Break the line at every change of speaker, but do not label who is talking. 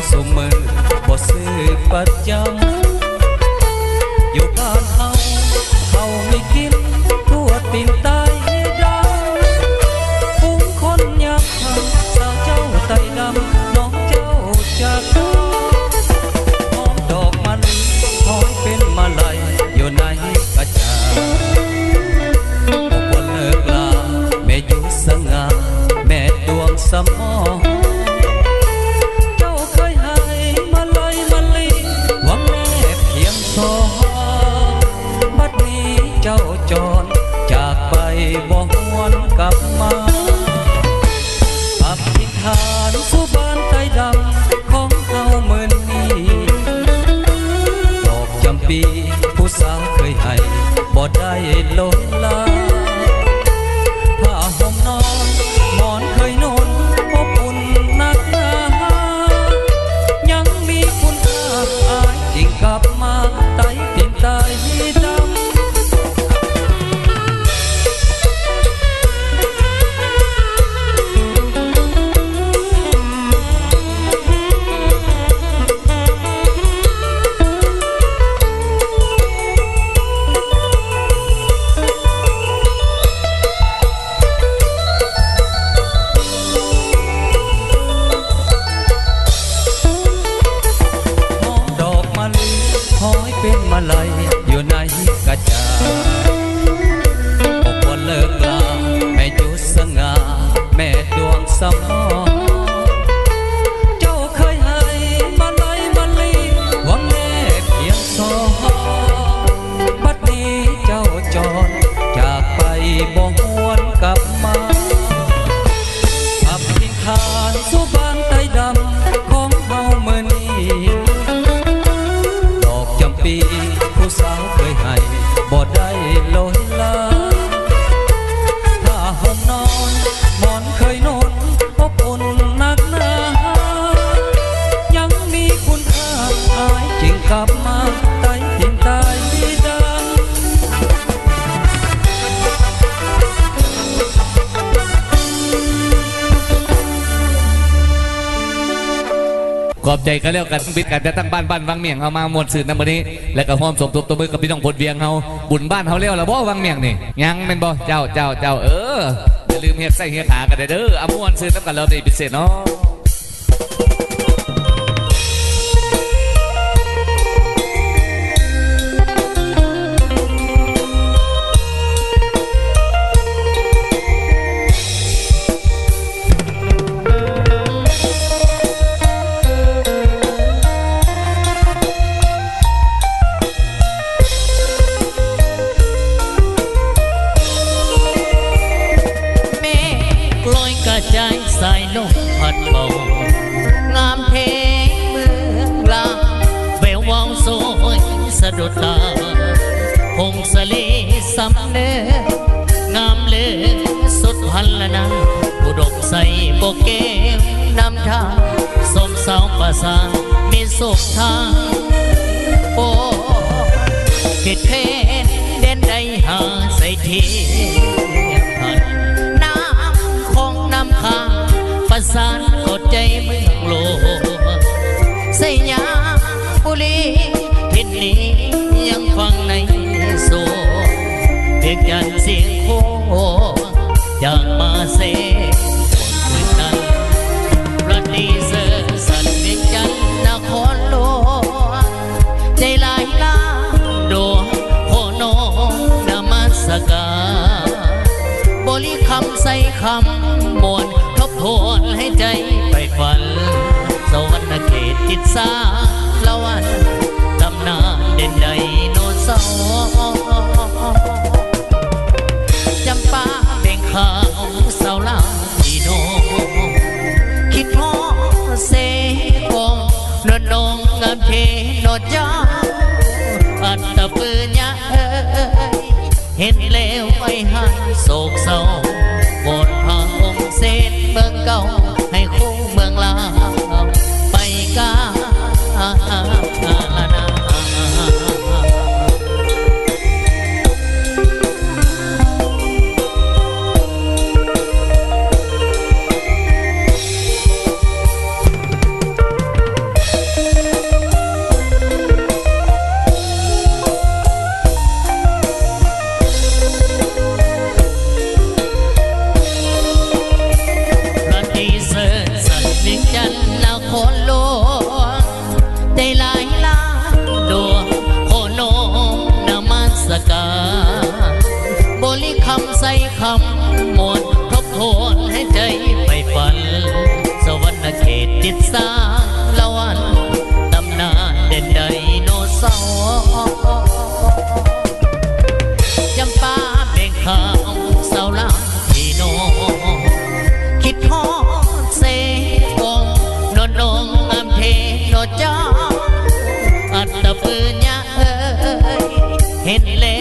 สุมือบ่ซื้อประจำอยู่บ้านเขาไม่กินทั่วตีนใต้ดำฟุ้งคนยักษ์ทำสาวเจ้าไตดำน้องเจ้าจากหอมดอกมันหอยเป็นมาลัยอยู่ในกระจาบอกว่าเลิกลาแม่อยู่สง่าแม่ดวงสมองเจ้าเคยให้มาลัยมาลีหวังแม่เพียงสองบัดนี้เจ้าจรจากไปบ่หวนกลับมาอธิษฐานสู่บ้านใต้ดำของเฮามื้อนี้ดอกจำปีผู้สาวเคยให้บ่ได้ลดลาผ้าห่มนอนหมอนเคยนอนอบอุ่นนักหนายังมีคุณค่าอายจริงกลับมาไต้ดินใต้ดำเป็นมาลัยอยู่ในกระจาบอกว่าเลิกลาแม่อยู่สง่าแม่ดวงสมองเจ้าเคยให้มาลัยมาลีหวังแม่เพียงสองบัดนี้เจ้าจรจากไปบ่หวนกลับมาอธิษฐานสู่บ้านใต้ดำของเฮามื้อนี้ปีผู้สาวเคยให้บ่ได้ลดลาถ้าห่มนอนหมอนเคยนอนอบอุ่นนักหนายังมีคุณค่าอายจริงกลับมาใต้ดินใต้ดำ
ขอบใจกันแล้วกันบิดกันจะตั้งบ้านวังเมียงเอามาหมดสื่อในวันนี้และก็พร้อมสมทบตัวมือกับพี่น้องพลเวียงเฮาบุญบ้านเฮาเลี้ยวแล้วบ่วังเมียงนี่ยังเป็นบ่เจ้าอย่าลืมเฮ็ดใส่เฮ็ดขากันเด้อเอาม่วนสื่อตั้งกันแล้วนี่พิเศษเนาะ
ใจสายลมพัดเบางามเพลงเมืองลาแวววาวสวยสะดุดตาพงสะเลสำเนงามเลือสุดพันละนันอุดมใส่โบเกมนำทางสมสาวประสานมีสุขทางโอ้เกิดเพนเด่นได้หาใส่ทีประสานกดใจเมืองโลสยามบุรีทิศนี้ยังฟังในโซเพียงยันเสียงโคอยากมาเสกคืนนั้นประดีเสอสันเวียงจันทร์นครหลวงใจลายลาดวงโคโนนมัสการบริคำใส่คำมวลทวนให้ใจไปฝันสวรรค์เขตจิตสาละวันตำนานเด่นใดโนเสาจำปาเบ่งขาวสาวลาดีโนคิดพ่อเสกงนนงงามเพนดยาอันตะปืนยะเห็นแล้วไว้ให้โศกเศร้าโบนพาองค์เสนเมืองเก่าให้คู่เมืองลาวไปกาลนา จำปาเบ่งขาวเสาหลังพี่น้องคิดฮอดเสกงนอนลงอำเพโนจ้าอัตตปืนยาเอ้ยเห็นแล้